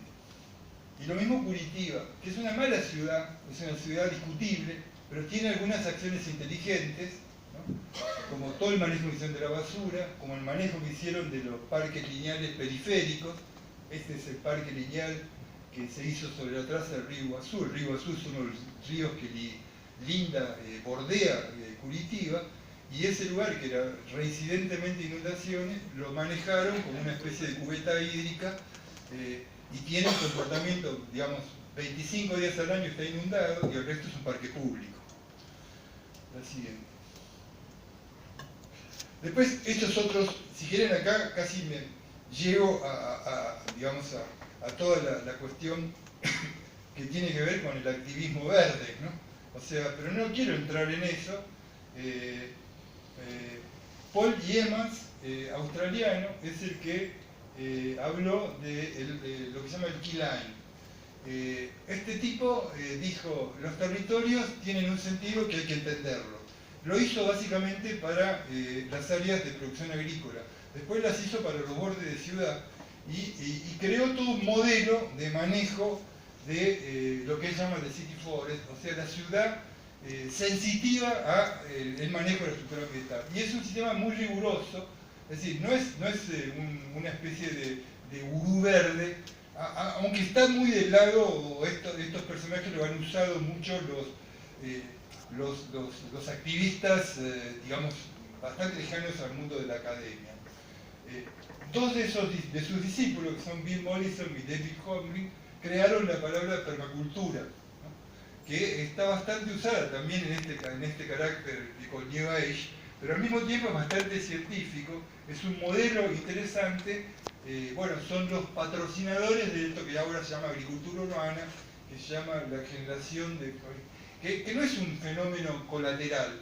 Y lo mismo Curitiba, que es una mala ciudad, es una ciudad discutible, pero tiene algunas acciones inteligentes, ¿no? Como todo el manejo que hicieron de la basura, como el manejo que hicieron de los parques lineales periféricos. Este es el parque lineal que se hizo sobre la traza del río Iguazú. El río Iguazú es uno de los ríos que bordea Curitiba, y ese lugar, que era reincidentemente inundaciones, lo manejaron como una especie de cubeta hídrica, y tiene un comportamiento, digamos, 25 días al año está inundado y el resto es un parque público. La siguiente. Después, estos otros, si quieren acá casi me llego digamos, a toda la cuestión que tiene que ver con el activismo verde, ¿no? O sea, pero no quiero entrar en eso. Paul Yeamans, australiano, es el que habló de lo que se llama el key line. Este tipo dijo, los territorios tienen un sentido que hay que entenderlo. Lo hizo básicamente para las áreas de producción agrícola. Después las hizo para los bordes de ciudad y creó todo un modelo de manejo de lo que él llama de city forest, o sea, la ciudad sensitiva al manejo de la estructura ambiental. Y es un sistema muy riguroso, es decir, no es una especie de gurú verde, aunque está muy del lado, estos personajes lo han usado mucho los activistas, digamos, bastante lejanos al mundo de la academia. Dos de sus discípulos, que son Bill Mollison y David Holmgren, crearon la palabra permacultura, ¿no? Que está bastante usada también en este carácter de New Age, pero al mismo tiempo es bastante científico, es un modelo interesante. Bueno, son los patrocinadores de esto que ahora se llama agricultura urbana, que se llama la generación de... que no es un fenómeno colateral.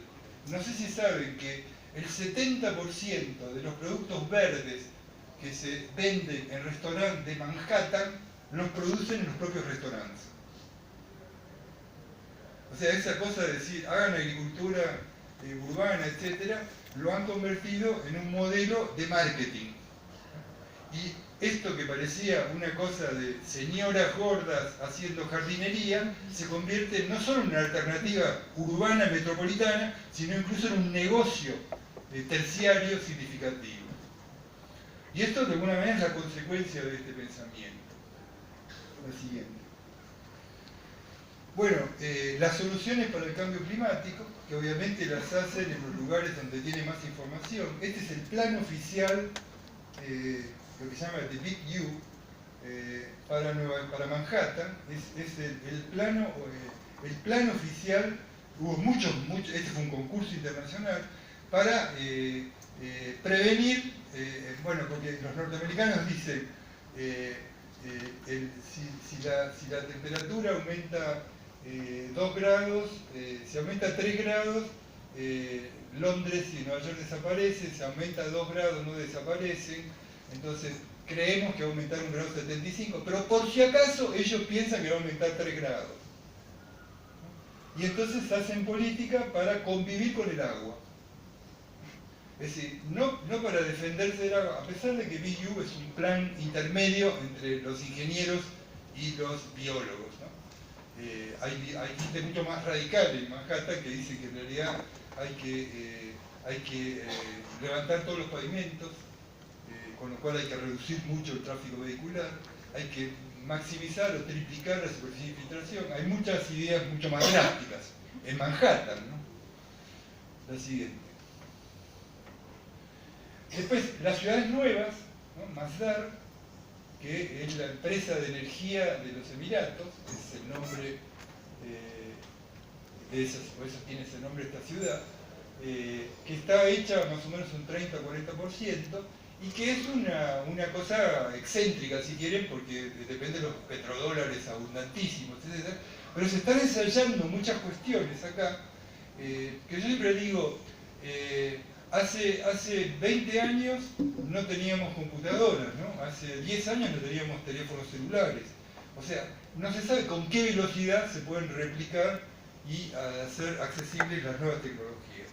No sé si saben que el 70% de los productos verdes que se venden en restaurantes de Manhattan los producen en los propios restaurantes. O sea, esa cosa de decir, hagan agricultura urbana, etc., lo han convertido en un modelo de marketing. Y esto que parecía una cosa de señoras gordas haciendo jardinería, se convierte no solo en una alternativa urbana metropolitana, sino incluso en un negocio terciario significativo. Y esto de alguna manera es la consecuencia de este pensamiento. La siguiente. Bueno, las soluciones para el cambio climático, que obviamente las hacen en los lugares donde tiene más información. Este es el plan oficial, lo que se llama The Big U, para Manhattan. Es el plan oficial. Hubo este fue un concurso internacional para prevenir, bueno, porque los norteamericanos dicen, si la temperatura aumenta 2 grados, si aumenta 3 grados, Londres y Nueva York desaparecen, si aumenta 2 grados no desaparecen, entonces creemos que va a aumentar 1,75 grados, pero por si acaso ellos piensan que va a aumentar 3 grados. Y entonces hacen política para convivir con el agua. Es decir, no para defenderse del agua, a pesar de que BU es un plan intermedio entre los ingenieros y los biólogos, ¿no? Hay gente mucho más radical en Manhattan que dice que en realidad hay que levantar todos los pavimentos, con lo cual hay que reducir mucho el tráfico vehicular, hay que maximizar o triplicar la superficie de infiltración. Hay muchas ideas mucho más drásticas en Manhattan, ¿no? La siguiente. Después, las ciudades nuevas, ¿no? Masdar, que es la empresa de energía de los Emiratos, es el nombre por eso tiene ese nombre esta ciudad, que está hecha más o menos un 30 o 40%, y que es una cosa excéntrica, si quieren, porque depende de los petrodólares abundantísimos, etc. Pero se están ensayando muchas cuestiones acá, que yo siempre digo, hace 20 años no teníamos computadoras, ¿no? Hace 10 años no teníamos teléfonos celulares. O sea, no se sabe con qué velocidad se pueden replicar y hacer accesibles las nuevas tecnologías.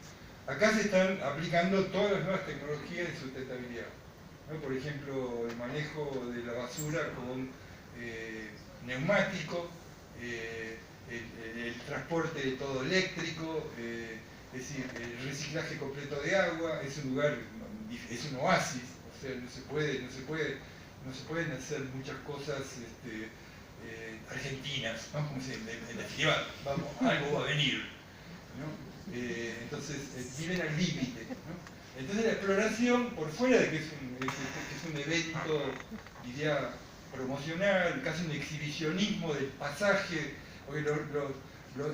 Acá se están aplicando todas las nuevas tecnologías de sustentabilidad, ¿no? Por ejemplo, el manejo de la basura con neumático, el transporte de todo eléctrico, es decir, el reciclaje completo de agua. Es un lugar, es un oasis, o sea, no se pueden hacer muchas cosas argentinas, ¿no? Como si, en definitiva, vamos, algo va a venir, ¿no? Entonces viven al límite, ¿no? Entonces la exploración, por fuera de que es un evento, diría, promocional, casi un exhibicionismo del pasaje, porque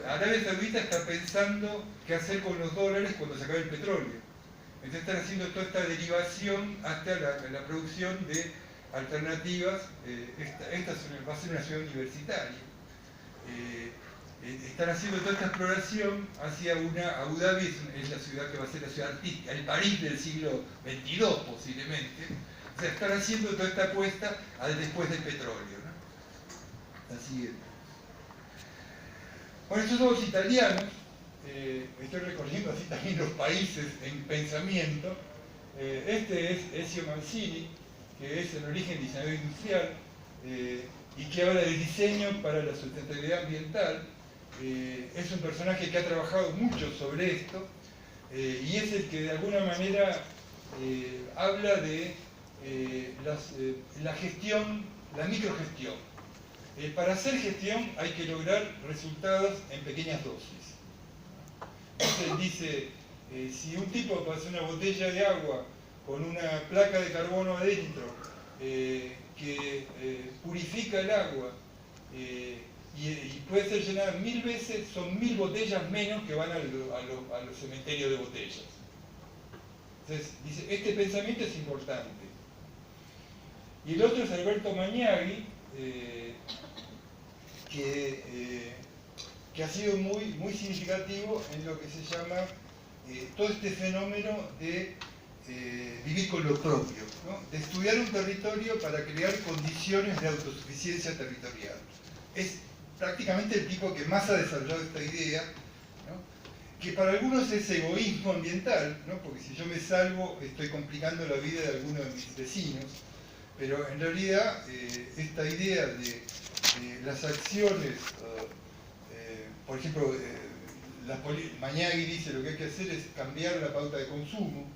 Arabia Saudita está pensando qué hacer con los dólares cuando se acabe el petróleo. Entonces están haciendo toda esta derivación hasta la producción de alternativas. Esta va a ser una ciudad universitaria. Están haciendo toda esta exploración hacia Abu Dhabi es la ciudad que va a ser la ciudad artística, el París del siglo XXII posiblemente. O sea, están haciendo toda esta apuesta al después del petróleo, ¿no? La siguiente. Bueno, estos somos italianos. Estoy recorriendo así también los países en pensamiento. Este es Ezio Mancini, que es en origen diseñador industrial y que habla de diseño para la sustentabilidad ambiental. Es un personaje que ha trabajado mucho sobre esto y es el que de alguna manera habla de la gestión, la microgestión. Para hacer gestión hay que lograr resultados en pequeñas dosis. Entonces él dice, si un tipo pasa una botella de agua con una placa de carbono adentro que purifica el agua y puede ser llenada 1000 veces, son 1000 botellas menos que van a los cementerios de botellas. Entonces dice, este pensamiento es importante. Y el otro es Alberto Magnaghi, que ha sido muy significativo en lo que se llama todo este fenómeno de vivir con lo propio, ¿no? De estudiar un territorio para crear condiciones de autosuficiencia territorial. Es prácticamente el tipo que más ha desarrollado esta idea, ¿no? Que para algunos es egoísmo ambiental, ¿no? Porque si yo me salvo estoy complicando la vida de algunos de mis vecinos, pero en realidad esta idea de las acciones, por ejemplo, Magnaghi dice lo que hay que hacer es cambiar la pauta de consumo,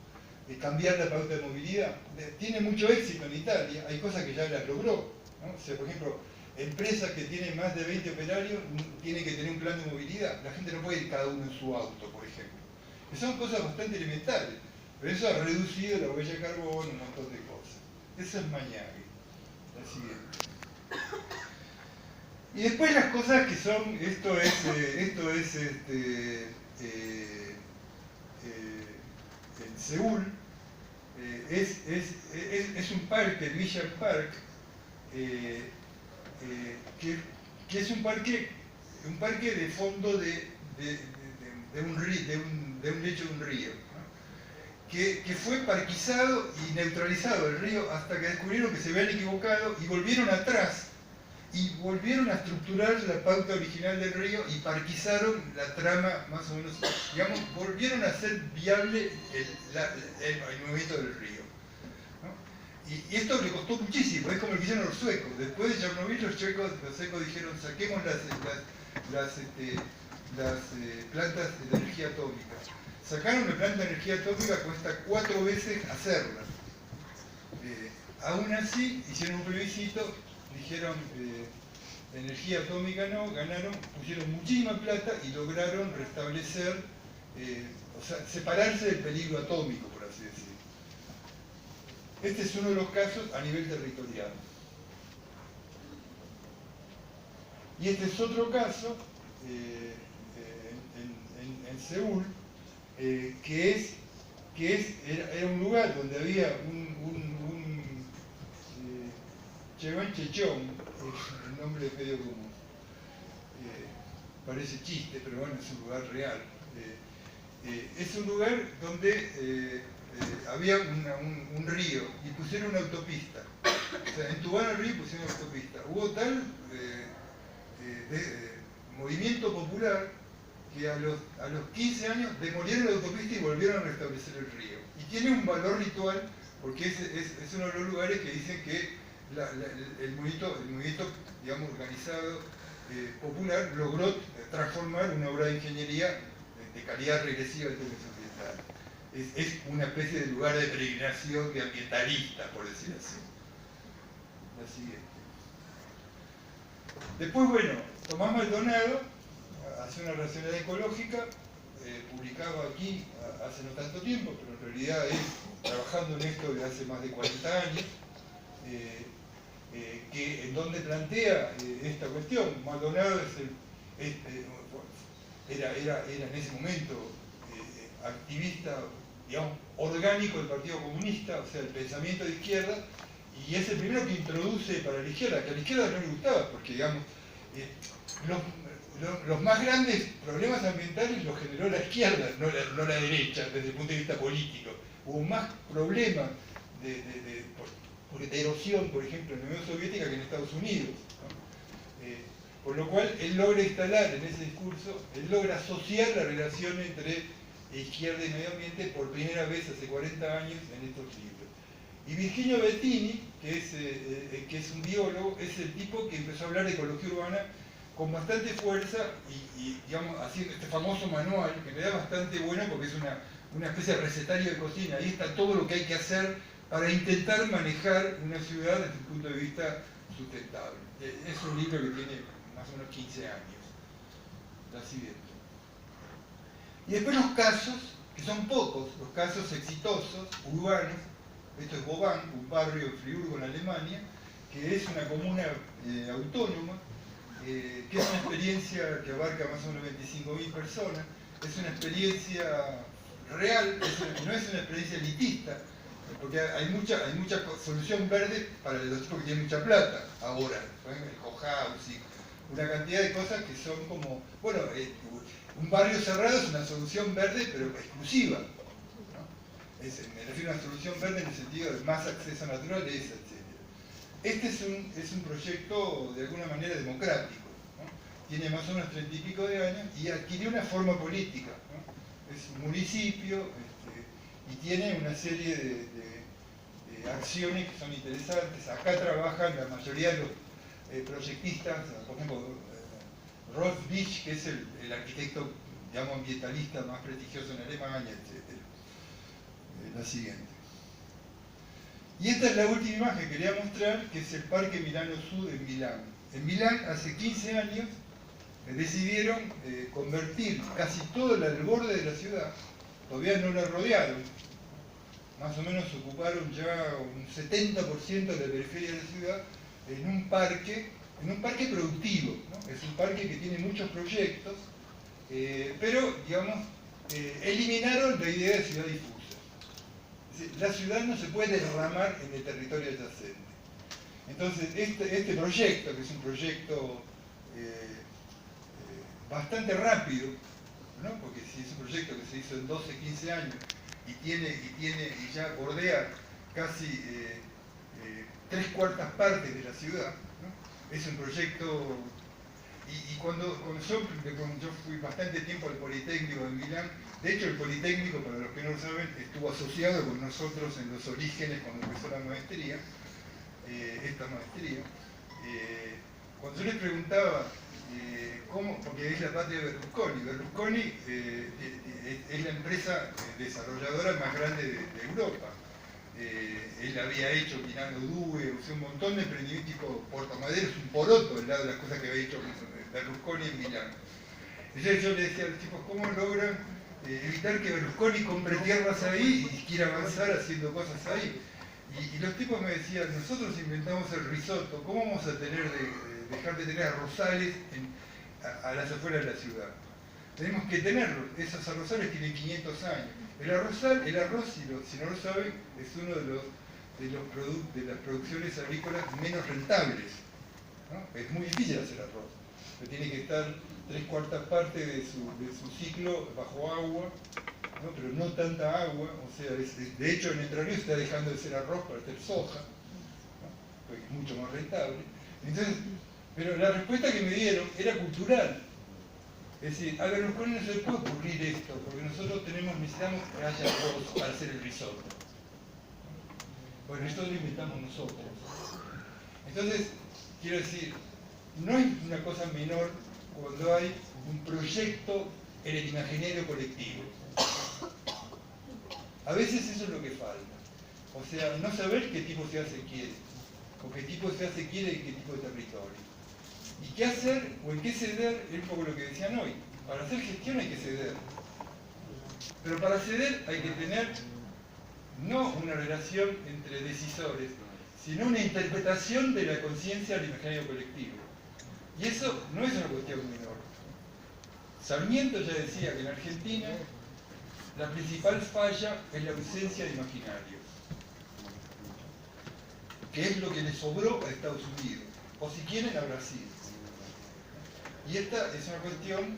cambiar la pauta de movilidad. Tiene mucho éxito en Italia, hay cosas que ya las logró, ¿no? O sea, por ejemplo, empresas que tienen más de 20 operarios tienen que tener un plan de movilidad. La gente no puede ir cada uno en su auto, por ejemplo. Que son cosas bastante elementales, pero eso ha reducido la huella de carbono, un montón de cosas. Eso es Magnaghi. La siguiente. Y después las cosas que son, esto es en Seúl, es un parque, el Mission Park, que es un parque de fondo de un lecho de un río, ¿no? que fue parquizado y neutralizado el río hasta que descubrieron que se habían equivocado y volvieron atrás y volvieron a estructurar la pauta original del río y parquizaron la trama más o menos, digamos, volvieron a hacer viable el movimiento del río, ¿no? Y esto le costó muchísimo, es como lo que hicieron los suecos. Después de Chernobyl los suecos dijeron saquemos las plantas de energía atómica. Sacaron una planta de energía atómica, cuesta 4 veces hacerla. Aún así, hicieron un plebiscito, dijeron energía atómica no, ganaron, pusieron muchísima plata y lograron restablecer, o sea, separarse del peligro atómico, por así decirlo. Este es uno de los casos a nivel territorial. Y este es otro caso en Seúl, que era un lugar donde había un Cheonchecheon, el nombre es medio común. Parece chiste, pero bueno, es un lugar real. Es un lugar donde había un río y pusieron una autopista. O sea, entubaron el río y pusieron una autopista. Hubo tal movimiento popular que a los 15 años demolieron la autopista y volvieron a restablecer el río. Y tiene un valor ritual porque es uno de los lugares que dicen que el movimiento, digamos, organizado popular logró transformar una obra de ingeniería de calidad regresiva en términos ambientales. Es una especie de lugar de peregrinación de ambientalistas, por decir así. La siguiente. Después, bueno, Tomás Maldonado hace una racionalidad ecológica, publicado aquí hace no tanto tiempo, pero en realidad es trabajando en esto desde hace más de 40 años, en donde plantea esta cuestión. Maldonado era en ese momento activista, digamos, orgánico del Partido Comunista, o sea, el pensamiento de izquierda, y es el primero que introduce para la izquierda, que a la izquierda no le gustaba, porque, digamos, los más grandes problemas ambientales los generó la izquierda, no la derecha, desde el punto de vista político. Hubo más problemas de erosión, por ejemplo, en la Unión Soviética que en Estados Unidos, ¿no? Por lo cual él logra instalar en ese discurso, él logra asociar la relación entre izquierda y medio ambiente por primera vez hace 40 años en estos libros. Y Virginio Bettini, que es un biólogo, es el tipo que empezó a hablar de ecología urbana con bastante fuerza y digamos, haciendo este famoso manual, que me da bastante bueno porque es una especie de recetario de cocina. Ahí está todo lo que hay que hacer para intentar manejar una ciudad desde el punto de vista sustentable. Es un libro que tiene más o menos 15 años. La siguiente. Y después los casos, que son pocos, los casos exitosos, urbanos. Esto es Boban, un barrio de Friburgo en Alemania, que es una comuna autónoma, que es una experiencia que abarca más o menos 25.000 personas. Es una experiencia real, no es una experiencia elitista, porque hay mucha solución verde para los tipos que tienen mucha plata ahora, el cohousing, una cantidad de cosas que son como, bueno, un barrio cerrado es una solución verde pero exclusiva, ¿no? Me refiero a una solución verde en el sentido de más acceso a naturaleza, etc. Este es un proyecto de alguna manera democrático, ¿no? Tiene más o menos 30 y pico de años y adquirió una forma política, ¿no? Es un municipio y tiene una serie de acciones que son interesantes. Acá trabajan la mayoría de los proyectistas, por ejemplo, Rolf Bich, que es el arquitecto, digamos, ambientalista más prestigioso en Alemania, etc. La siguiente. Y esta es la última imagen que quería mostrar, que es el Parque Milano Sud en Milán. En Milán, hace 15 años, decidieron convertir casi todo el borde de la ciudad, todavía no la rodearon, más o menos ocuparon ya un 70% de la periferia de la ciudad, en un parque productivo, ¿no? Es un parque que tiene muchos proyectos, pero, digamos, eliminaron la idea de ciudad difusa. La ciudad no se puede derramar en el territorio adyacente. Entonces, este proyecto, que es un proyecto bastante rápido, ¿no? Porque si es un proyecto que se hizo en 12, 15 años y ya bordea casi 3/4 partes de la ciudad, ¿no? es un proyecto, y cuando yo fui bastante tiempo al Politécnico de Milán, de hecho el Politécnico, para los que no lo saben, estuvo asociado con nosotros en los orígenes cuando empezó la maestría, esta maestría. Cuando yo les preguntaba cómo, porque es la patria de Berlusconi, Berlusconi es la empresa desarrolladora más grande de Europa. Él había hecho Milano Due, o sea, un montón de emprendimientos tipo portamaderos, un poroto al lado de las cosas que había hecho Berlusconi en Milano. Entonces yo le decía a los chicos, ¿cómo logran evitar que Berlusconi compre tierras ahí y quiera avanzar haciendo cosas ahí? Y los tipos me decían, nosotros inventamos el risotto, ¿cómo vamos a dejar de tener arrozales a las afueras de la ciudad? Tenemos que tenerlos, esos arrozales tienen 500 años. El arroz, si no lo saben, es uno de las producciones agrícolas menos rentables, ¿no? Es muy difícil hacer arroz, pero tiene que estar 3/4 partes de su ciclo bajo agua, ¿no? Pero no tanta agua, o sea, de hecho en Entre Ríos está dejando de ser arroz para hacer soja, ¿no? Porque es mucho más rentable. Entonces, pero la respuesta que me dieron era cultural. Es decir, a Berlusconi no se le puede ocurrir esto, porque nosotros necesitamos que haya arroz para hacer el risotto. Bueno, esto lo inventamos nosotros. Entonces, quiero decir, no es una cosa menor cuando hay un proyecto en el imaginario colectivo. A veces eso es lo que falta. O sea, no saber qué tipo de ciudad se quiere, o qué tipo de ciudad se quiere y qué tipo de territorio. ¿Y qué hacer o en qué ceder? Es un poco lo que decían hoy. Para hacer gestión hay que ceder. Pero para ceder hay que tener no una relación entre decisores, sino una interpretación de la conciencia del imaginario colectivo. Y eso no es una cuestión menor. Sarmiento ya decía que en Argentina la principal falla es la ausencia de imaginarios, que es lo que le sobró a Estados Unidos, o si quieren a Brasil. Y esta es una cuestión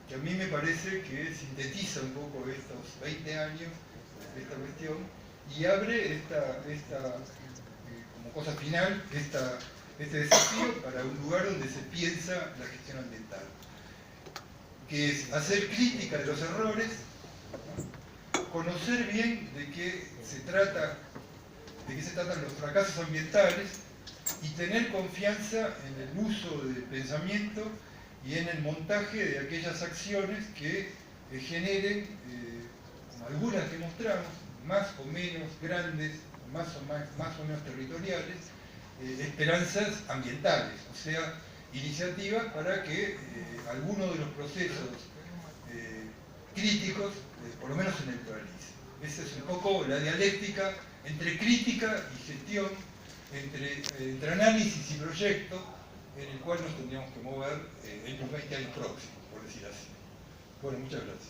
que a mí me parece que sintetiza un poco estos 20 años de esta cuestión y abre como cosa final este desafío para un lugar donde se piensa la gestión ambiental, que es hacer crítica de los errores, conocer bien de qué se tratan los fracasos ambientales y tener confianza en el uso del pensamiento y en el montaje de aquellas acciones que generen, como algunas que mostramos, más o menos grandes, más o menos territoriales, esperanzas ambientales, o sea, iniciativas para que algunos de los procesos críticos, por lo menos se neutralicen. Esa es un poco la dialéctica entre crítica y gestión, entre análisis y proyecto, en el cual nos tendríamos que mover en los 20 años próximos, por decir así. Bueno, muchas gracias.